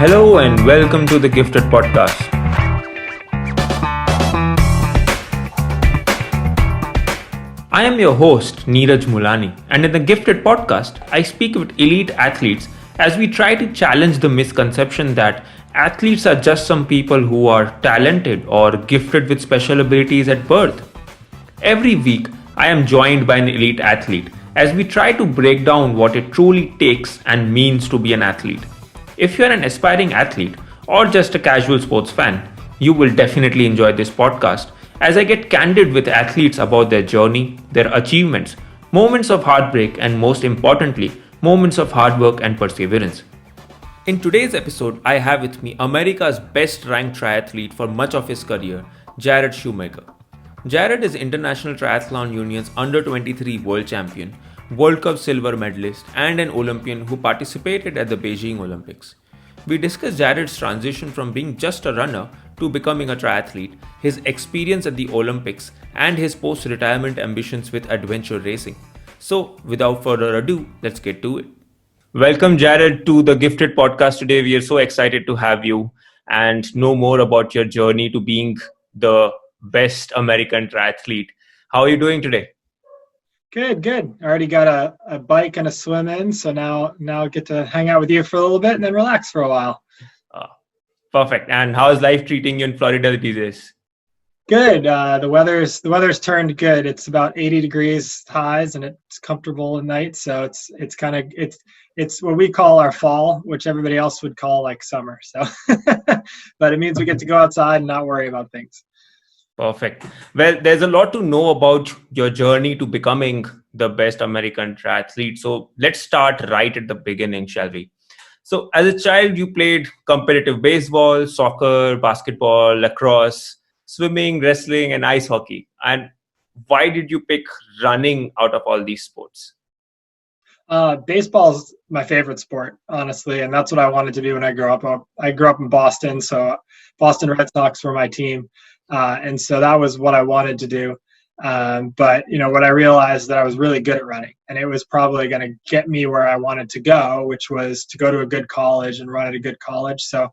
Hello and welcome to the Gifted Podcast. I am your host, Niraj Mulani, and in the Gifted Podcast, I speak with elite athletes as we try to challenge the misconception that athletes are just some people who are talented or gifted with special abilities at birth. Every week, I am joined by an elite athlete as we try to break down what it truly takes and means to be an athlete. If you're an aspiring athlete or just a casual sports fan, you will definitely enjoy this podcast as I get candid with athletes about their journey, their achievements, moments of heartbreak, and most importantly, moments of hard work and perseverance. In today's episode, I have with me America's best ranked triathlete for much of his career, Jarrod Shoemaker. Jarrod is International Triathlon Union's Under 23 World Champion, World Cup silver medalist, and an Olympian who participated at the Beijing Olympics. We discuss Jarrod's transition from being just a runner to becoming a triathlete, his experience at the Olympics, and his post-retirement ambitions with adventure racing. So, without further ado, let's get to it. Welcome, Jarrod, to the Gifted Podcast today. We are so excited to have you and know more about your journey to being the best American triathlete. How are you doing today? Good. I already got a bike and a swim in, so now I get to hang out with you for a little bit and then relax for a while. Perfect. And how is life treating you in Florida these days? Good. The weather's turned good. It's about 80 degrees highs and it's comfortable at night. So it's what we call our fall, which everybody else would call like summer. So, but it means we get to go outside and not worry about things. Perfect. Well, there's a lot to know about your journey to becoming the best American triathlete. So let's start right at the beginning, shall we? So as a child, you played competitive baseball, soccer, basketball, lacrosse, swimming, wrestling, and ice hockey. And why did you pick running out of all these sports? Baseball's my favorite sport, honestly, and that's what I wanted to be when I grew up. I grew up in Boston, so Boston Red Sox were my team. And so that was what I wanted to do. But, what I realized that I was really good at running, and it was probably going to get me where I wanted to go, which was to go to a good college and run at a good college. So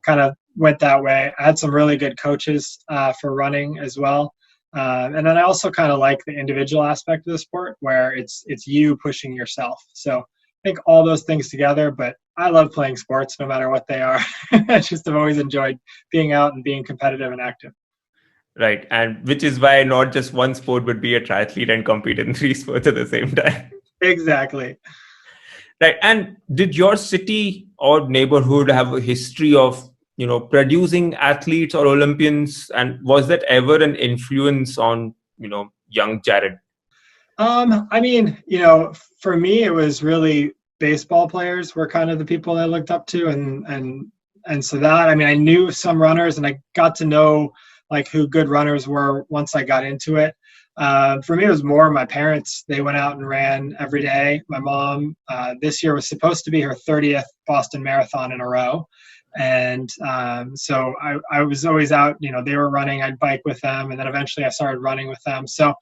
kind of went that way. I had some really good coaches for running as well. And then I also kind of like the individual aspect of the sport where it's you pushing yourself. So I think all those things together, but I love playing sports no matter what they are. I just have always enjoyed being out and being competitive and active. Right. And which is why not just one sport would be a triathlete and compete in 3 sports at the same time. Exactly. Right. And did your city or neighborhood have a history of, producing athletes or Olympians? And was that ever an influence on, young Jarrod? For me, it was really baseball players were kind of the people I looked up to. And so that, I knew some runners and I got to know like who good runners were once I got into it. For me, it was more my parents. They went out and ran every day. My mom, this year was supposed to be her 30th Boston Marathon in a row. And so I was always out, they were running, I'd bike with them. And then eventually I started running with them. So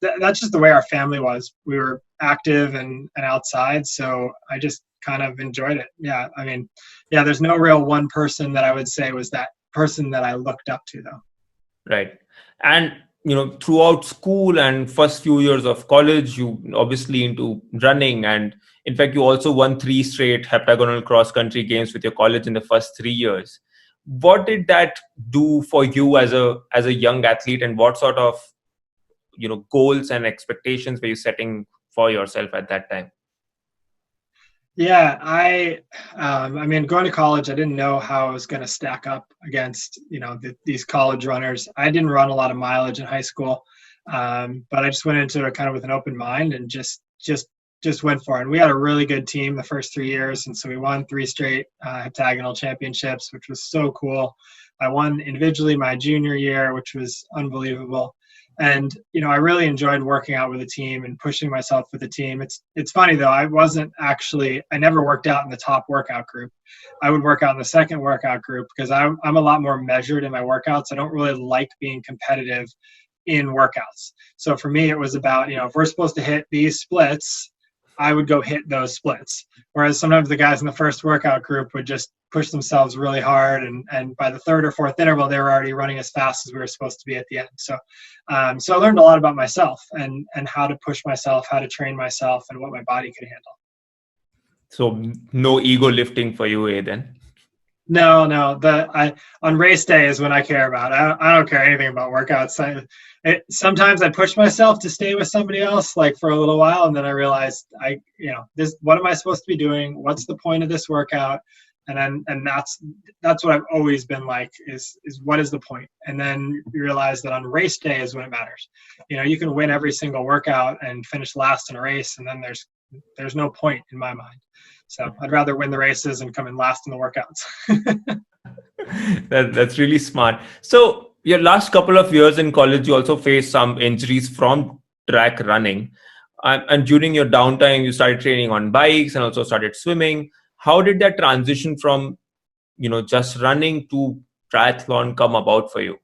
that's just the way our family was. We were active and outside. So I just kind of enjoyed it. Yeah. There's no real one person that I would say was that person that I looked up to, though. Right. And throughout school and first few years of college, you obviously into running, and in fact you also won 3 straight heptagonal cross country games with your college in the first 3 years. What did that do for you as a young athlete, and what sort of goals and expectations were you setting for yourself at that time? Yeah, going to college, I didn't know how I was going to stack up against, these college runners. I didn't run a lot of mileage in high school, but I just went into it kind of with an open mind and just went for it. And we had a really good team the first 3 years, and so we won 3 straight heptagonal championships, which was so cool. I won individually my junior year, which was unbelievable. And, I really enjoyed working out with a team and pushing myself with the team. It's funny, though. I never worked out in the top workout group. I would work out in the second workout group because I'm a lot more measured in my workouts. I don't really like being competitive in workouts. So for me, it was about, if we're supposed to hit these splits, I would go hit those splits. Whereas sometimes the guys in the first workout group would just push themselves really hard. And by the third or fourth interval, they were already running as fast as we were supposed to be at the end. So I learned a lot about myself and how to push myself, how to train myself, and what my body could handle. So no ego lifting for you, then? No. On race day is when I care about. I don't care anything about workouts. Sometimes I push myself to stay with somebody else, like for a little while, and then I realized what am I supposed to be doing? What's the point of this workout? And that's what I've always been like is what is the point? And then you realize that on race day is when it matters. You can win every single workout and finish last in a race, and then there's no point in my mind. So I'd rather win the races and come in last in the workouts. That's really smart. So your last couple of years in college, you also faced some injuries from track running. And during your downtime, you started training on bikes and also started swimming. How did that transition from, just running to triathlon come about for you?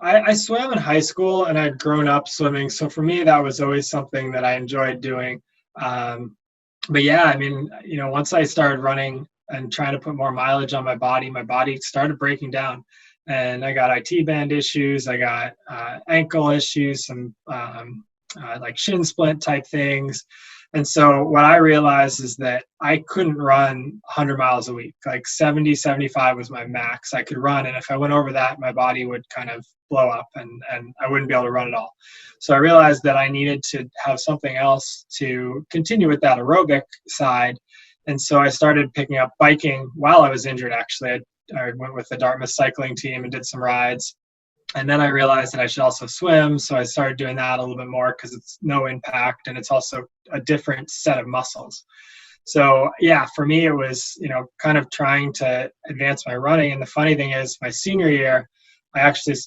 I swam in high school and I'd grown up swimming. So for me, that was always something that I enjoyed doing. But yeah, once I started running and trying to put more mileage on my body started breaking down. And I got IT band issues. I got ankle issues, some like shin splint type things. And so what I realized is that I couldn't run 100 miles a week. Like 70, 75 was my max I could run. And if I went over that, my body would kind of blow up and I wouldn't be able to run at all. So I realized that I needed to have something else to continue with that aerobic side. And so I started picking up biking while I was injured, actually. I went with the Dartmouth cycling team and did some rides. And then I realized that I should also swim. So I started doing that a little bit more because it's no impact and it's also a different set of muscles. So yeah, for me, it was, kind of trying to advance my running. And the funny thing is my senior year, I actually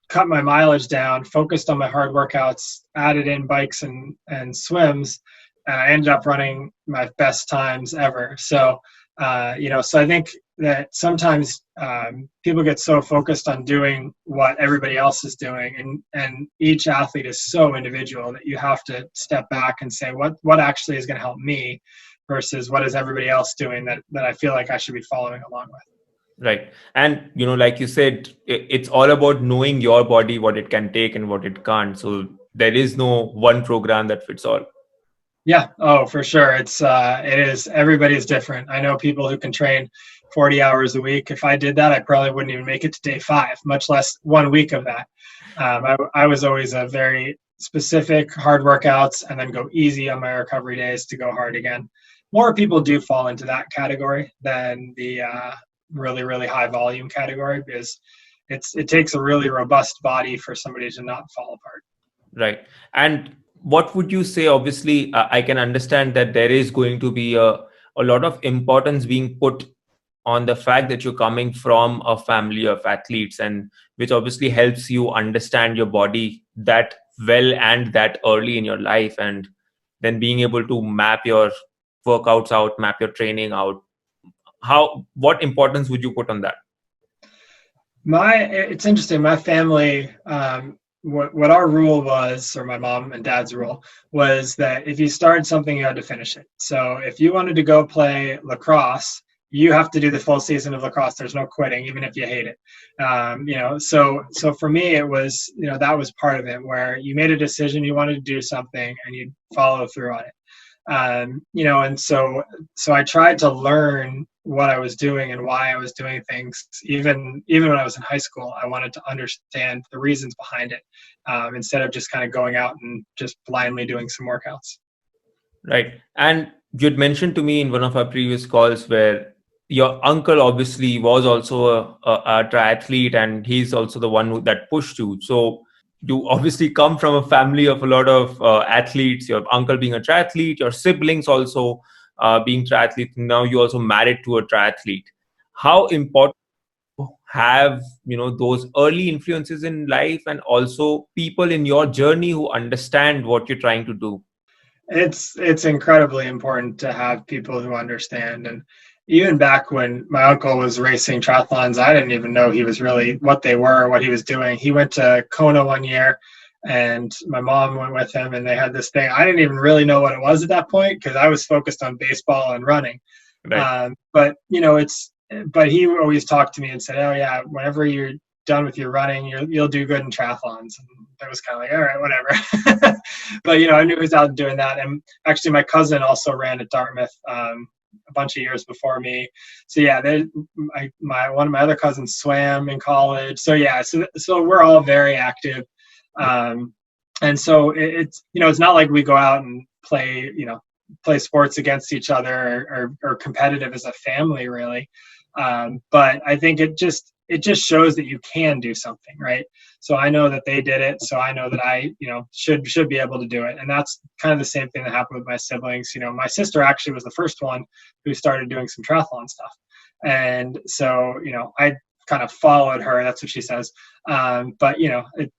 cut my mileage down, focused on my hard workouts, added in bikes and swims. And I ended up running my best times ever. So, so I think that sometimes people get so focused on doing what everybody else is doing, and each athlete is so individual that you have to step back and say what actually is going to help me versus what is everybody else doing that I feel like I should be following along with. Right. And, like you said, it's all about knowing your body, what it can take and what it can't. So there is no one program that fits all. Yeah. Oh, for sure. It is. Everybody's different. I know people who can train 40 hours a week. If I did that, I probably wouldn't even make it to day 5, much less 1 week of that. I was always a very specific hard workouts and then go easy on my recovery days to go hard again. More people do fall into that category than the really, really high volume category because it takes a really robust body for somebody to not fall apart. Right. And what would you say? Obviously, I can understand that there is going to be a lot of importance being put on the fact that you're coming from a family of athletes, and which obviously helps you understand your body that well and that early in your life, and then being able to map your workouts out, map your training out. What importance would you put on that? It's interesting. My family, what our rule was, or my mom and dad's rule, was that if you started something, you had to finish it. So if you wanted to go play lacrosse, you have to do the full season of lacrosse. There's no quitting, even if you hate it. So for me, it was, that was part of it, where you made a decision, you wanted to do something, and you follow through on it. And so I tried to learn what I was doing and why I was doing things. Even when I was in high school, I wanted to understand the reasons behind it, instead of just kind of going out and just blindly doing some workouts. Right. And you'd mentioned to me in one of our previous calls where your uncle obviously was also a triathlete, and he's also the one that pushed you. So you obviously come from a family of a lot of athletes, your uncle being a triathlete, your siblings also being triathletes. Now you also married to a triathlete. How important to have, those early influences in life, and also people in your journey who understand what you're trying to do? It's incredibly important to have people who understand. And even back when my uncle was racing triathlons, I didn't even know he was really what they were, what he was doing. He went to Kona one year and my mom went with him, and they had this thing. I didn't even really know what it was at that point because I was focused on baseball and running. Right. But but he always talked to me and said, "Oh yeah, whenever you're done with your running, you'll do good in triathlons." And I was kind of like, all right, whatever. But I knew he was out doing that. And actually, my cousin also ran at Dartmouth a bunch of years before me. So yeah, one of my other cousins swam in college. So yeah, so we're all very active. And so it's it's not like we go out and play sports against each other or competitive as a family, really. But I think it just shows that you can do something, right? So I know that they did it, so I know that I should be able to do it. And that's kind of the same thing that happened with my siblings. My sister actually was the first one who started doing some triathlon stuff, and so I kind of followed her. That's what she says. But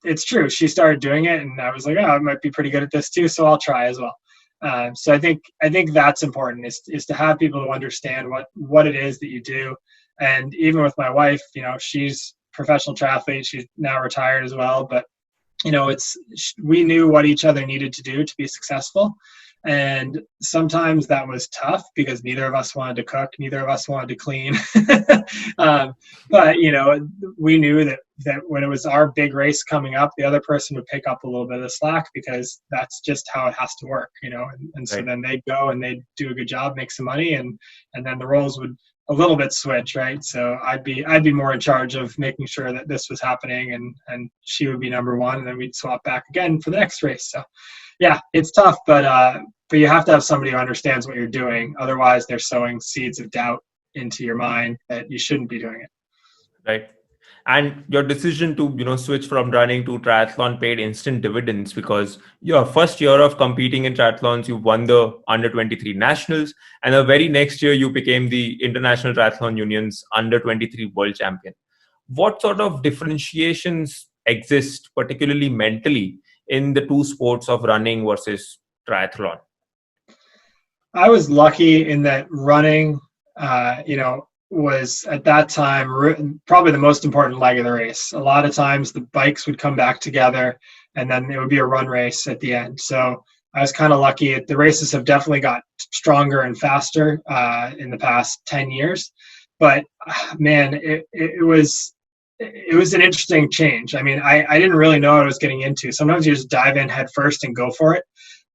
it's true. She started doing it, and I was like, oh, I might be pretty good at this too, so I'll try as well. So I think that's important is to have people who understand what it is that you do. And even with my wife, she's a professional triathlete. She's now retired as well, but we knew what each other needed to do to be successful. And sometimes that was tough because neither of us wanted to cook, neither of us wanted to clean. But we knew that when it was our big race coming up, the other person would pick up a little bit of the slack because that's just how it has to work, and so then they'd go and they'd do a good job, make some money, and then the roles would a little bit switch, right? So I'd be more in charge of making sure that this was happening, and she would be number one, and then we'd swap back again for the next race. So yeah, it's tough, but you have to have somebody who understands what you're doing. Otherwise, they're sowing seeds of doubt into your mind that you shouldn't be doing it. Right. And your decision to, switch from running to triathlon paid instant dividends because your first year of competing in triathlons, you won the under 23 nationals. And the very next year, you became the International Triathlon Union's under 23 world champion. What sort of differentiations exist, particularly mentally, in the two sports of running versus triathlon? I was lucky in that running, was at that time probably the most important leg of the race. A lot of times the bikes would come back together and then it would be a run race at the end. So I was kind of lucky. The races have definitely got stronger and faster in the past 10 years. But man, it was an interesting change. I mean, I didn't really know what I was getting into. Sometimes you just dive in head first and go for it.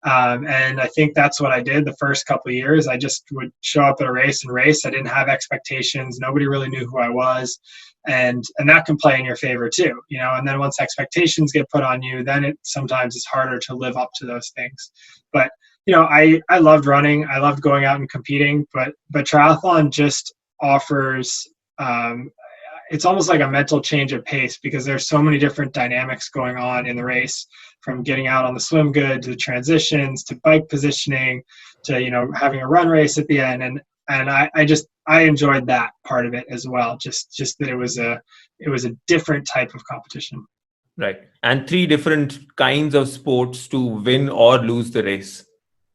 And I think that's what I did the first couple of years. I just would show up at a race and race. I didn't have expectations. Nobody really knew who I was. And that can play in your favor too, and then once expectations get put on you, then sometimes it's harder to live up to those things. But, I loved running. I loved going out and competing, but triathlon just offers, it's almost like a mental change of pace because there's so many different dynamics going on in the race, from getting out on the swim good to the transitions to bike positioning to having a run race at the end, and I enjoyed that part of it as well. Just that it was a different type of competition. Right, and three different kinds of sports to win or lose the race.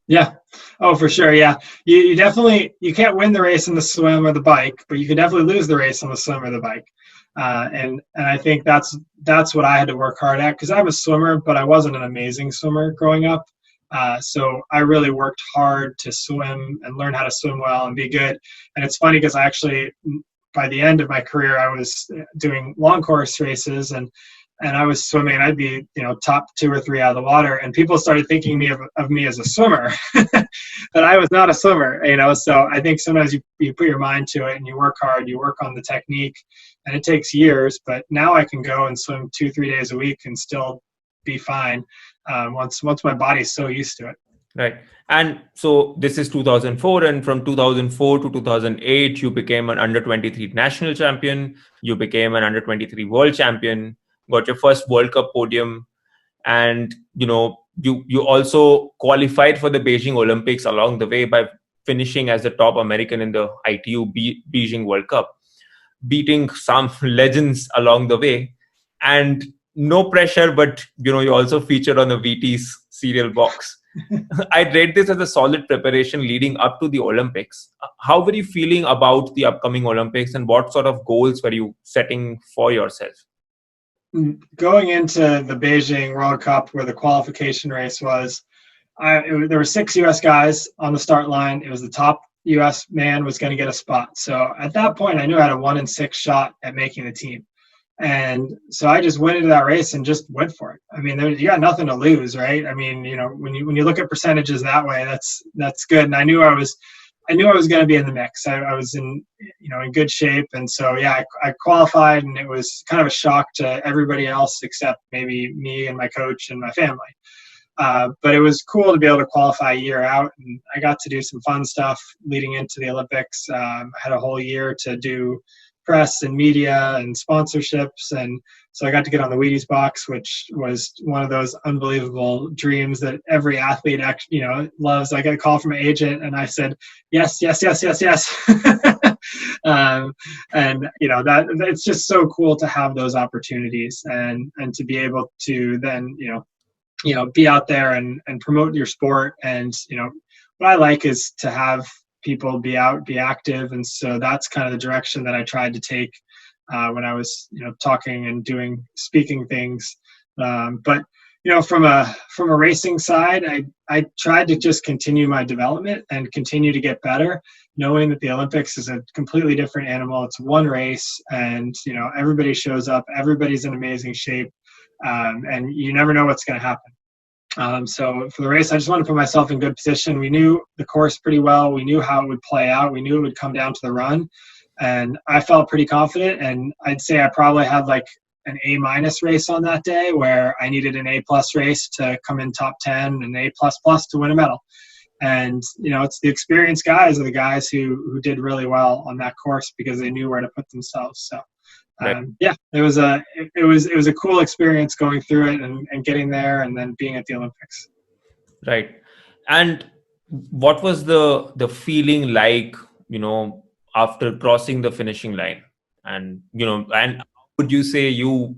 Yeah. Oh, for sure. Yeah. You definitely, you can't win the race on the swim or the bike, but you can definitely lose the race on the swim or the bike. And I think that's what I had to work hard at because I'm a swimmer, but I wasn't an amazing swimmer growing up. So I really worked hard to swim and learn how to swim well and be good. And it's funny because I actually, by the end of my career, I was doing long course races and I was swimming, and I'd be, top 2 or 3 out of the water, and people started thinking of me as a swimmer, but I was not a swimmer, so I think sometimes you put your mind to it and you work hard, you work on the technique, and it takes years, but now I can go and swim 2-3 days a week and still be fine once my body's so used to it. Right. And so this is 2004, and from 2004 to 2008, you became an under 23 national champion, you became an under 23 world champion, got your first World Cup podium, and you also qualified for the Beijing Olympics along the way by finishing as the top American in the ITU Beijing World Cup, beating some legends along the way, and no pressure, but you also featured on the VT's cereal box. I'd rate this as a solid preparation leading up to the Olympics. How were you feeling about the upcoming Olympics, and what sort of goals were you setting for yourself? going into the Beijing World Cup where the qualification race was, there were 6 U.S. guys on the start line. It was the top U.S. man was going to get a spot. So at that point, I knew I had a 1-in-6 shot at making the team. And so I just went into that race and just went for it. I mean, you got nothing to lose, right? I mean, when you look at percentages that way, that's good. And I knew I was going to be in the mix. I was in good shape. And so, yeah, I qualified, and it was kind of a shock to everybody else except maybe me and my coach and my family. But it was cool to be able to qualify a year out, and I got to do some fun stuff leading into the Olympics. I had a whole year to do press and media and sponsorships, and so I got to get on the Wheaties box, which was one of those unbelievable dreams that every athlete loves. I got a call from an agent, and I said yes. And that it's just so cool to have those opportunities and to be able to then be out there and promote your sport. And what I like is to have people be out, be active, and so that's kind of the direction that I tried to take when I was talking and speaking things. But from a racing side, I tried to just continue my development and continue to get better, knowing that the Olympics is a completely different animal. It's one race, and everybody shows up, everybody's in amazing shape, and you never know what's going to happen. So for the race, I just wanted to put myself in good position. We knew the course pretty well. We knew how it would play out. We knew it would come down to the run, and I felt pretty confident. And I'd say I probably had like an A- race on that day, where I needed an A+ race to come in top 10, and A++ to win a medal. And it's the experienced guys are the guys who did really well on that course because they knew where to put themselves. So. Right. It was a cool experience going through it and getting there and then being at the Olympics. Right. And what was the feeling like, after crossing the finishing line? And, and would you say you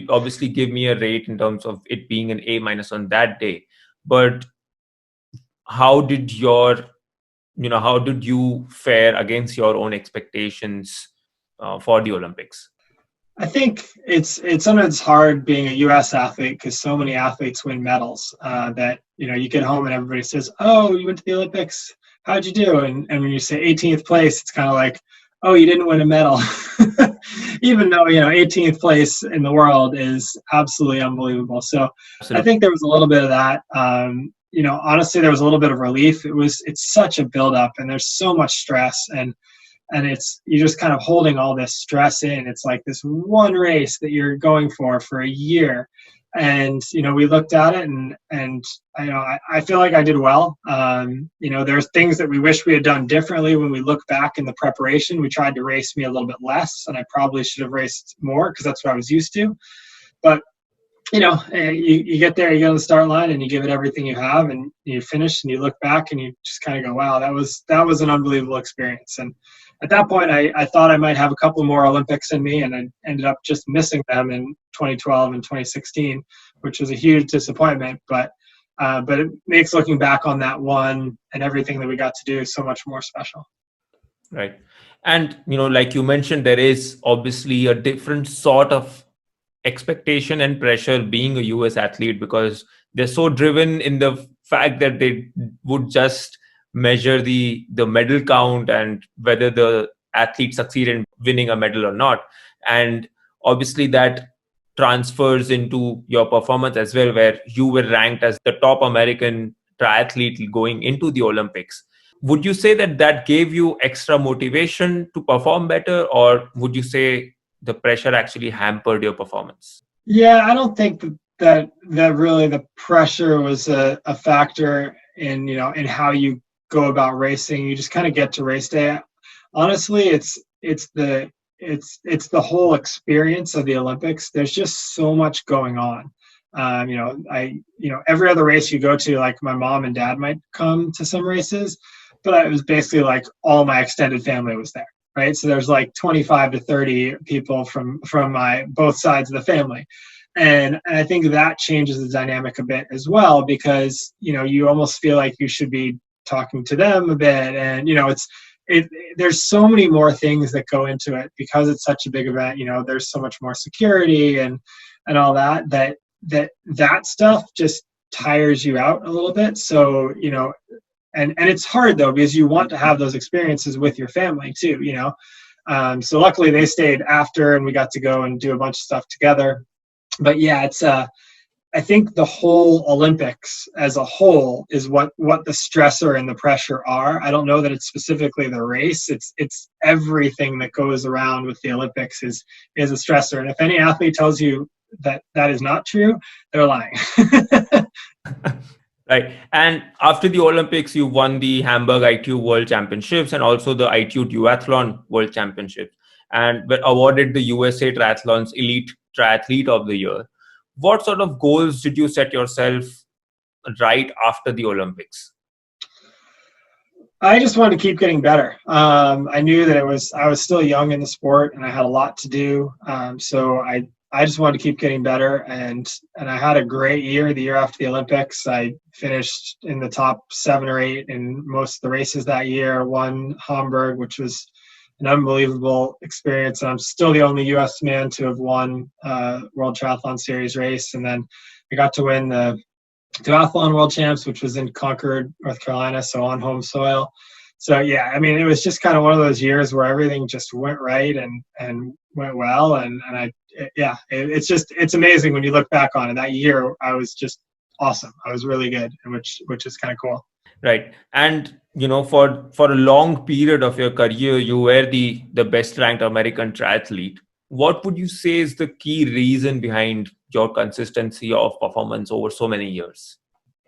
obviously give me a rate in terms of it being an A- on that day, but how did how did you fare against your own expectations for the Olympics? I think it's sometimes hard being a U.S. athlete because so many athletes win medals that you get home and everybody says, "Oh, you went to the Olympics. How'd you do?" And when you say 18th place, it's kind of like, "Oh, you didn't win a medal," even though 18th place in the world is absolutely unbelievable. So Absolutely. I think there was a little bit of that. Honestly, there was a little bit of relief. It's such a buildup, and there's so much stress, and you're just kind of holding all this stress in. It's like this one race that you're going for a year. And, we looked at it and I feel like I did well. There's things that we wish we had done differently when we look back in the preparation. We tried to race me a little bit less, and I probably should have raced more because that's what I was used to. But, you get there, you get on the start line, and you give it everything you have, and you finish, and you look back, and you just kind of go, wow, that was an unbelievable experience. And at that point, I thought I might have a couple more Olympics in me, and I ended up just missing them in 2012 and 2016, which was a huge disappointment. But it makes looking back on that one and everything that we got to do so much more special. Right. And, like you mentioned, there is obviously a different sort of expectation and pressure being a US athlete because they're so driven in the fact that they would just measure the medal count and whether the athlete succeed in winning a medal or not. And obviously that transfers into your performance as well, where you were ranked as the top American triathlete going into the Olympics. Would you say that gave you extra motivation to perform better, or would you say the pressure actually hampered your performance? Yeah, I don't think that really the pressure was a factor in in how you go about racing. You just kind of get to race day. Honestly, it's the whole experience of the Olympics. There's just so much going on. Every other race you go to, like my mom and dad might come to some races, but it was basically like all my extended family was there, right? So there's like 25 to 30 people from my both sides of the family. And I think that changes the dynamic a bit as well, because, you almost feel like you should be talking to them a bit. And, there's so many more things that go into it because it's such a big event. There's so much more security, and and all that stuff just tires you out a little bit. So, and it's hard though, because you want to have those experiences with your family too, so luckily they stayed after and we got to go and do a bunch of stuff together. But yeah, it's I think the whole Olympics as a whole is what the stressor and the pressure are. I don't know that it's specifically the race. It's everything that goes around with the Olympics is a stressor. And if any athlete tells you that is not true, they're lying. Right. And after the Olympics, you won the Hamburg ITU World Championships and also the ITU Duathlon World Championships, and were awarded the USA Triathlon's Elite Triathlete of the Year. What sort of goals did you set yourself right after the Olympics? I just wanted to keep getting better. I knew that I was still young in the sport and I had a lot to do. So I just wanted to keep getting better, and I had a great year the year after the Olympics. I finished in the top 7 or 8 in most of the races that year, won Hamburg, which was an unbelievable experience. And I'm still the only U.S. man to have won World Triathlon Series race. And then I got to win the Triathlon World Champs, which was in Concord, North Carolina, so on home soil. So yeah, I mean, it was just kind of one of those years where everything just went right and went well. And it's amazing when you look back on it. That year, I was just awesome. I was really good, and which is kind of cool. Right. And, for a long period of your career, you were the best ranked American triathlete. What would you say is the key reason behind your consistency of performance over so many years?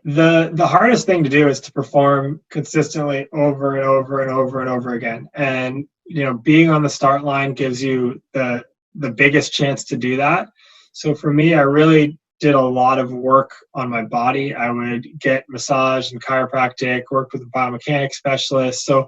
The hardest thing to do is to perform consistently over and over and over and over again. And, being on the start line gives you the biggest chance to do that. So for me, I really did a lot of work on my body. I would get massage and chiropractic, worked with a biomechanics specialist. So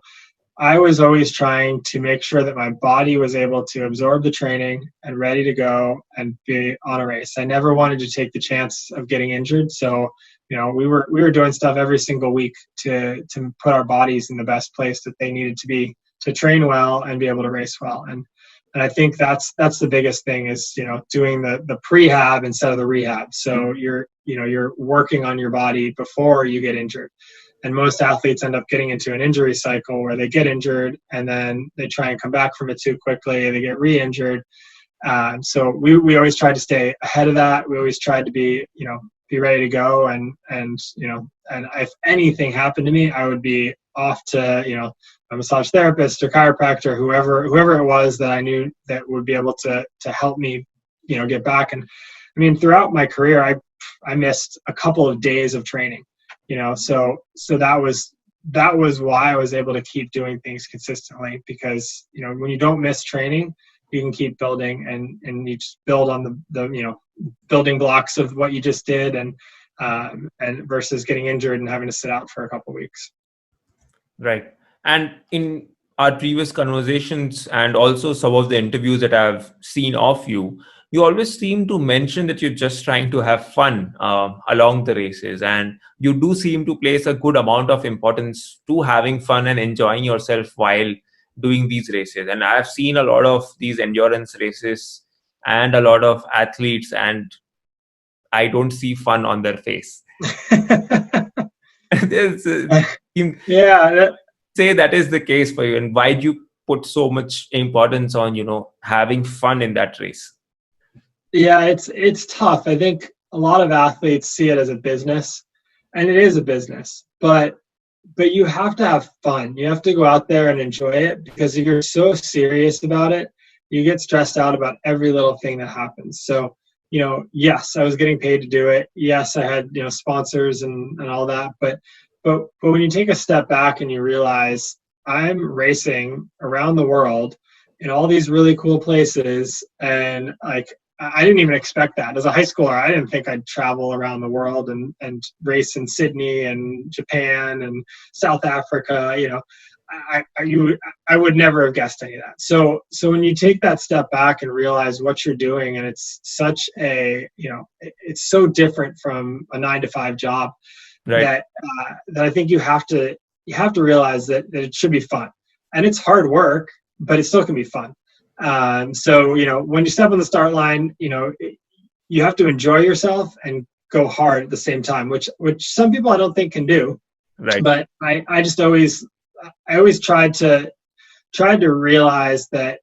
I was always trying to make sure that my body was able to absorb the training and ready to go and be on a race. I never wanted to take the chance of getting injured. So, we were doing stuff every single week to put our bodies in the best place that they needed to be to train well and be able to race well. And I think that's the biggest thing is, doing the prehab instead of the rehab. So you're working on your body before you get injured. And most athletes end up getting into an injury cycle where they get injured and then they try and come back from it too quickly. They get re-injured. So we always tried to stay ahead of that. We always tried to be ready to go. And if anything happened to me, I would be off to, a massage therapist or chiropractor, whoever it was that I knew that would be able to help me, get back. And I mean, throughout my career, I missed a couple of days of training, so that was why I was able to keep doing things consistently, because, when you don't miss training, you can keep building and you just build on the building blocks of what you just did, and versus getting injured and having to sit out for a couple of weeks. Right. And in our previous conversations and also some of the interviews that I've seen of you, you always seem to mention that you're just trying to have fun along the races. And you do seem to place a good amount of importance to having fun and enjoying yourself while doing these races. And I've seen a lot of these endurance races and a lot of athletes, and I don't see fun on their face. Yeah. Say that is the case for you, and why do you put so much importance on having fun in that race? Yeah, it's tough. I think a lot of athletes see it as a business, and it is a business, but you have to have fun. You have to go out there and enjoy it, because if you're so serious about it, you get stressed out about every little thing that happens. So, yes, I was getting paid to do it. Yes, I had, sponsors and all that, but when you take a step back and you realize I'm racing around the world in all these really cool places, and like, I didn't even expect that. As a high schooler, I didn't think I'd travel around the world and race in Sydney and Japan and South Africa. I would never have guessed any of that. So when you take that step back and realize what you're doing, and it's such a, it's so different from a 9-to-5 job, right, that I think you have to realize that it should be fun, and it's hard work, but it still can be fun. So when you step on the start line, you have to enjoy yourself and go hard at the same time, which some people I don't think can do. Right. But I just always tried to realize that,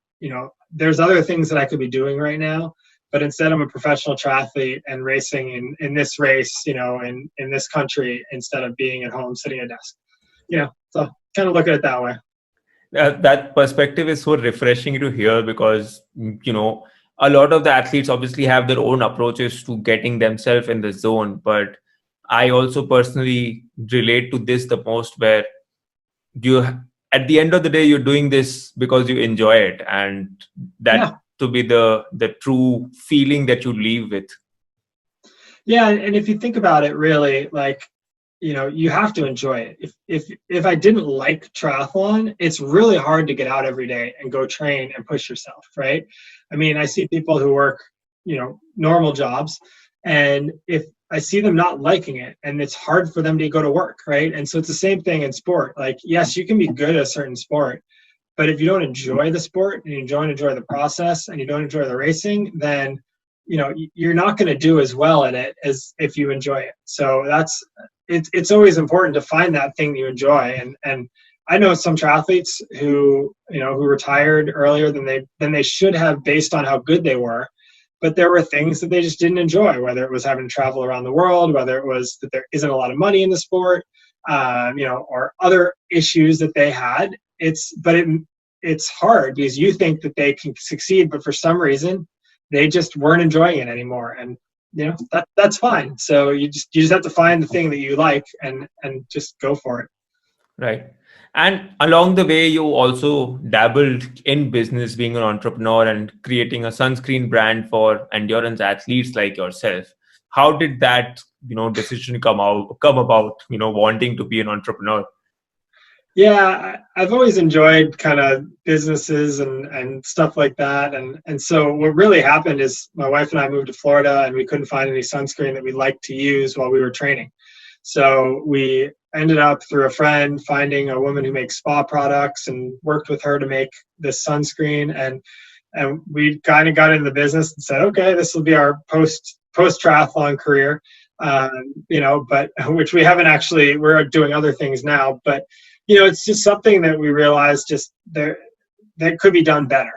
there's other things that I could be doing right now, but instead I'm a professional triathlete and racing in this race, in this country, instead of being at home sitting at a desk. So kind of look at it that way. That perspective is so refreshing to hear because, a lot of the athletes obviously have their own approaches to getting themselves in the zone. But I also personally relate to this the most, where you, at the end of the day, you're doing this because you enjoy it. And that to be the true feeling that you leave with. Yeah. And if you think about it, really, like, you have to enjoy it. If I didn't like triathlon, it's really hard to get out every day and go train and push yourself, right? I mean, I see people who work, normal jobs, and if I see them not liking it, and it's hard for them to go to work, right? And so it's the same thing in sport. Like, yes, you can be good at a certain sport, but if you don't enjoy the sport and you don't enjoy the process and you don't enjoy the racing, then you're not going to do as well in it as if you enjoy it. So it's always important to find that thing you enjoy. And I know some triathletes who retired earlier than they should have based on how good they were, but there were things that they just didn't enjoy, whether it was having to travel around the world, whether it was that there isn't a lot of money in the sport, or other issues that they had. It's hard because you think that they can succeed, but for some reason they just weren't enjoying it anymore. And that's fine. So you just have to find the thing that you like and just go for it. Right. And along the way, you also dabbled in business, being an entrepreneur and creating a sunscreen brand for endurance athletes like yourself. How did that, decision come about, wanting to be an entrepreneur? Yeah, I've always enjoyed kind of businesses and stuff like that. And so what really happened is my wife and I moved to Florida, and we couldn't find any sunscreen that we liked to use while we were training. So we ended up, through a friend, finding a woman who makes spa products and worked with her to make this sunscreen. And we kind of got into the business and said, okay, this will be our post triathlon career, but which we haven't actually, we're doing other things now, but it's just something that we realized just that could be done better.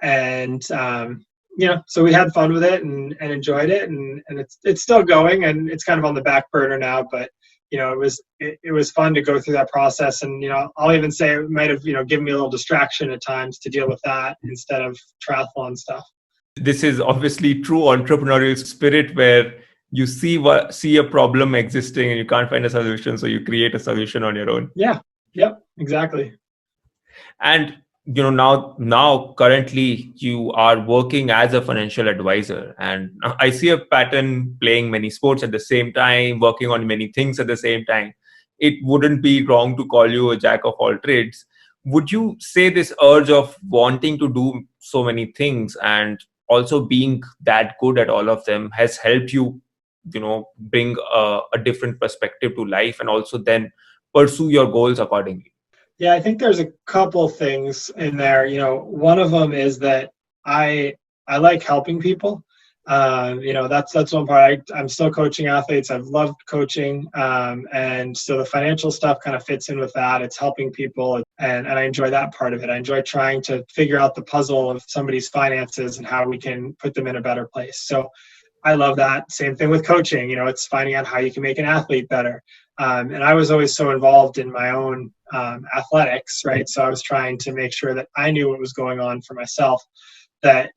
And, so we had fun with it and enjoyed it, and it's still going, and it's kind of on the back burner now, but it was fun to go through that process. And, I'll even say it might have, given me a little distraction at times to deal with that instead of triathlon stuff. This is obviously true entrepreneurial spirit, where you see a problem existing and you can't find a solution, so you create a solution on your own. Yeah. Yep, exactly. And now currently you are working as a financial advisor, and I see a pattern: playing many sports at the same time, working on many things at the same time. It wouldn't be wrong to call you a jack of all trades. Would you say this urge of wanting to do so many things and also being that good at all of them has helped you, bring a different perspective to life and also then pursue your goals accordingly? Yeah, I think there's a couple things in there. One of them is that I like helping people. That's one part. I'm still coaching athletes. I've loved coaching. And so the financial stuff kind of fits in with that. It's helping people, and I enjoy that part of it. I enjoy trying to figure out the puzzle of somebody's finances and how we can put them in a better place. So I love that. Same thing with coaching. It's finding out how you can make an athlete better. And I was always so involved in my own athletics, right? So I was trying to make sure that I knew what was going on for myself, that,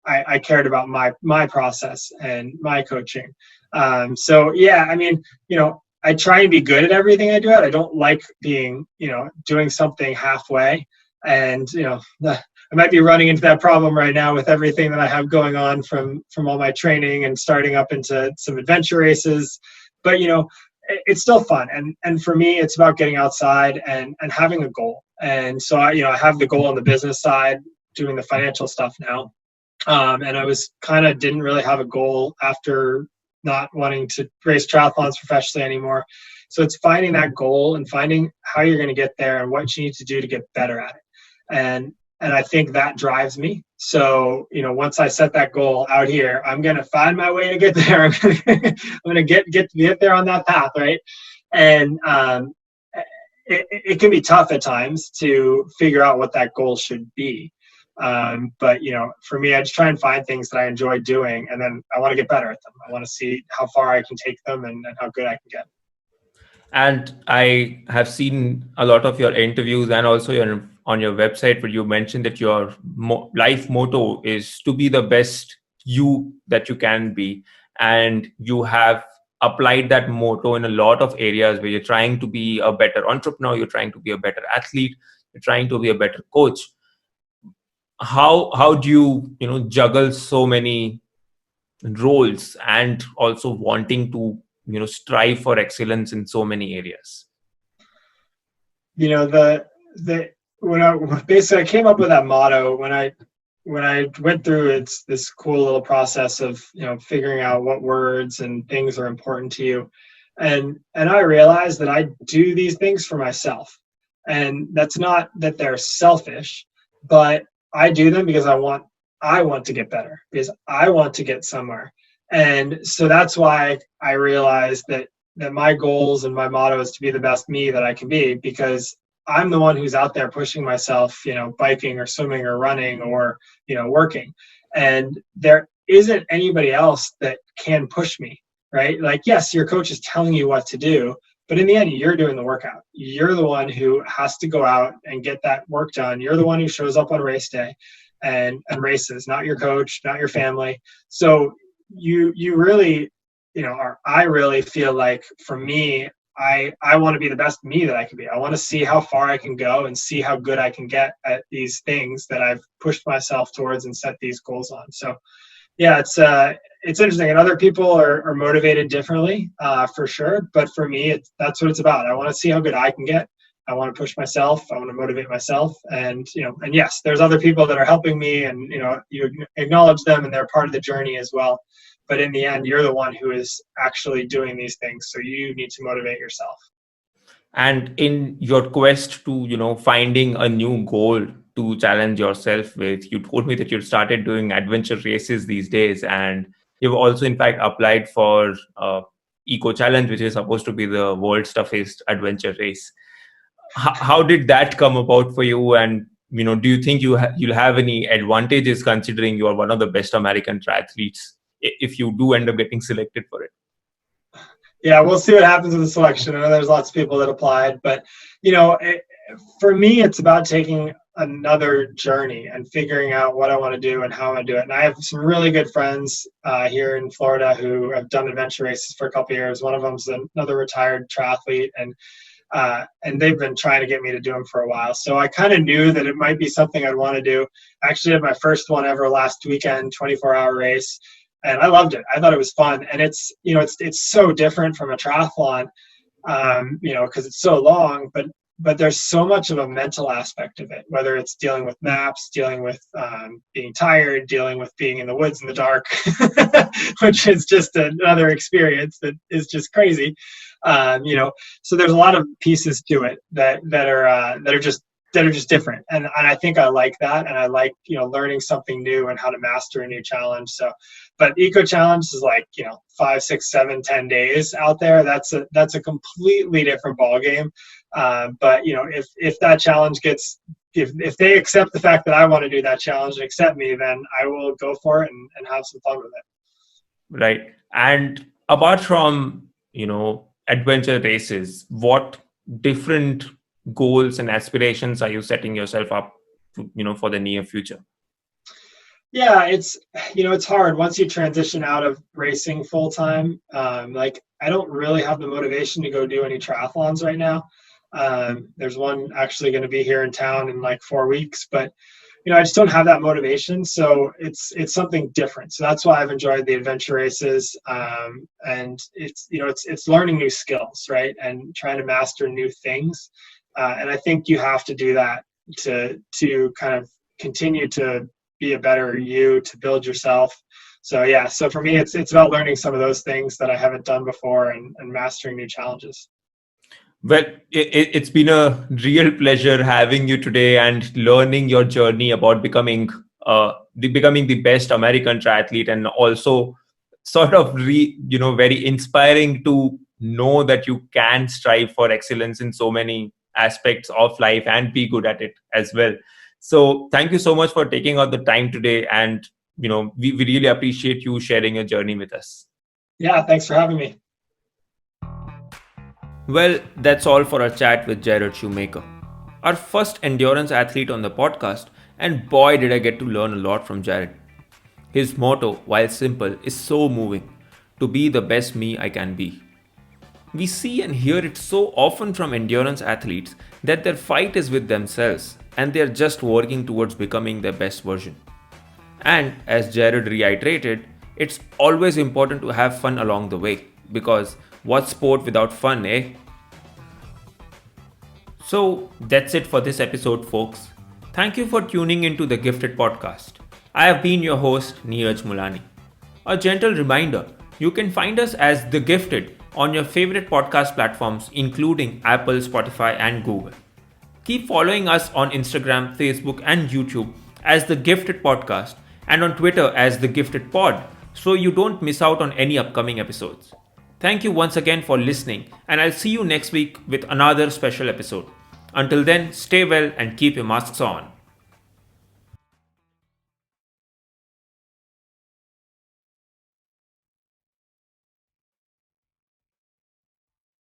I cared about my process and my coaching. So, yeah, I mean, I try and be good at everything I do. I don't like being, doing something halfway. And, I might be running into that problem right now with everything that I have going on from all my training and starting up into some adventure races. But, it's still fun. And for me, it's about getting outside and having a goal. And so, I have the goal on the business side, doing the financial stuff now. And I didn't really have a goal after not wanting to race triathlons professionally anymore. So it's finding that goal and finding how you're going to get there and what you need to do to get better at it. And And I think that drives me. So, once I set that goal out here, I'm going to find my way to get there. I'm going to get there on that path. Right. And, it can be tough at times to figure out what that goal should be. But for me, I just try and find things that I enjoy doing, and then I want to get better at them. I want to see how far I can take them and how good I can get. And I have seen a lot of your interviews and also on your website where you mentioned that your life motto is to be the best you that you can be. And you have applied that motto in a lot of areas where you're trying to be a better entrepreneur, you're trying to be a better athlete, you're trying to be a better coach. How do you juggle so many roles and also wanting to strive for excellence in so many areas? I came up with that motto when I went through this cool little process of figuring out what words and things are important to you, and I realized that I do these things for myself, and that's not that they're selfish, but I do them because I want to get better, because I want to get somewhere. And so that's why I realized that my goals and my motto is to be the best me that I can be, because I'm the one who's out there pushing myself, biking or swimming or running or, working. And there isn't anybody else that can push me, right? Like, yes, your coach is telling you what to do, but in the end, you're doing the workout. You're the one who has to go out and get that work done. You're the one who shows up on race day and races, not your coach, not your family. So you really, I really feel like, for me, I want to be the best me that I can be. I want to see how far I can go and see how good I can get at these things that I've pushed myself towards and set these goals on. So yeah, it's interesting, and other people are motivated differently, for sure. But for me, that's what it's about. I want to see how good I can get. I want to push myself. I want to motivate myself. And, and yes, there's other people that are helping me, and, you acknowledge them and they're part of the journey as well. But in the end, you're the one who is actually doing these things. So you need to motivate yourself. And in your quest to, finding a new goal to challenge yourself with, you told me that you've started doing adventure races these days. And you've also, in fact, applied for Eco Challenge, which is supposed to be the world's toughest adventure race. How did that come about for you? And, do you think you'll have any advantages, considering you are one of the best American triathletes, if you do end up getting selected for it? Yeah, we'll see what happens with the selection. I know there's lots of people that applied, but for me, it's about taking another journey and figuring out what I want to do and how I want to do it. And I have some really good friends here in Florida who have done adventure races for a couple of years. One of them's another retired triathlete, and they've been trying to get me to do them for a while. So I kind of knew that it might be something I'd want to do. I actually did my first one ever last weekend, 24-hour race. And I loved it. I thought it was fun. And it's so different from a triathlon, because it's so long, but there's so much of a mental aspect of it, whether it's dealing with maps, dealing with being tired, dealing with being in the woods in the dark, which is just another experience that is just crazy. So there's a lot of pieces to it that are just different. And I think I like that. And I like, learning something new and how to master a new challenge. So, but Eco Challenge is like, 5, 6, 7, 10 days out there. That's a completely different ballgame. But if that challenge if they accept the fact that I want to do that challenge and accept me, then I will go for it and have some fun with it. Right. And apart from, adventure races, what different goals and aspirations are you setting yourself up to, for the near future? Yeah, it's hard once you transition out of racing full time. Like, I don't really have the motivation to go do any triathlons right now. There's one actually going to be here in town in like 4 weeks, but I just don't have that motivation. So it's something different. So that's why I've enjoyed the adventure races. And it's learning new skills, right? And trying to master new things. And I think you have to do that to kind of continue to be a better you, to build yourself. So yeah, so for me, it's about learning some of those things that I haven't done before and mastering new challenges. Well, it's been a real pleasure having you today and learning your journey about becoming the best American triathlete, and also sort of very inspiring to know that you can strive for excellence in so many aspects of life and be good at it as well. So thank you so much for taking out the time today, and we really appreciate you sharing your journey with us. Yeah, thanks for having me. Well, that's all for our chat with Jarrod Shoemaker, our first endurance athlete on the podcast, and boy did I get to learn a lot from Jarrod. His motto, while simple, is so moving: to be the best me I can be. We see and hear it so often from endurance athletes that their fight is with themselves and they are just working towards becoming their best version. And as Jarrod reiterated, it's always important to have fun along the way, because what's sport without fun, eh? So that's it for this episode, folks. Thank you for tuning into the Gifted podcast. I have been your host, Niraj Mulani. A gentle reminder, you can find us as The Gifted on your favorite podcast platforms, including Apple, Spotify, and Google. Keep following us on Instagram, Facebook, and YouTube as The Gifted Podcast, and on Twitter as The Gifted Pod, so you don't miss out on any upcoming episodes. Thank you once again for listening, and I'll see you next week with another special episode. Until then, stay well and keep your masks on.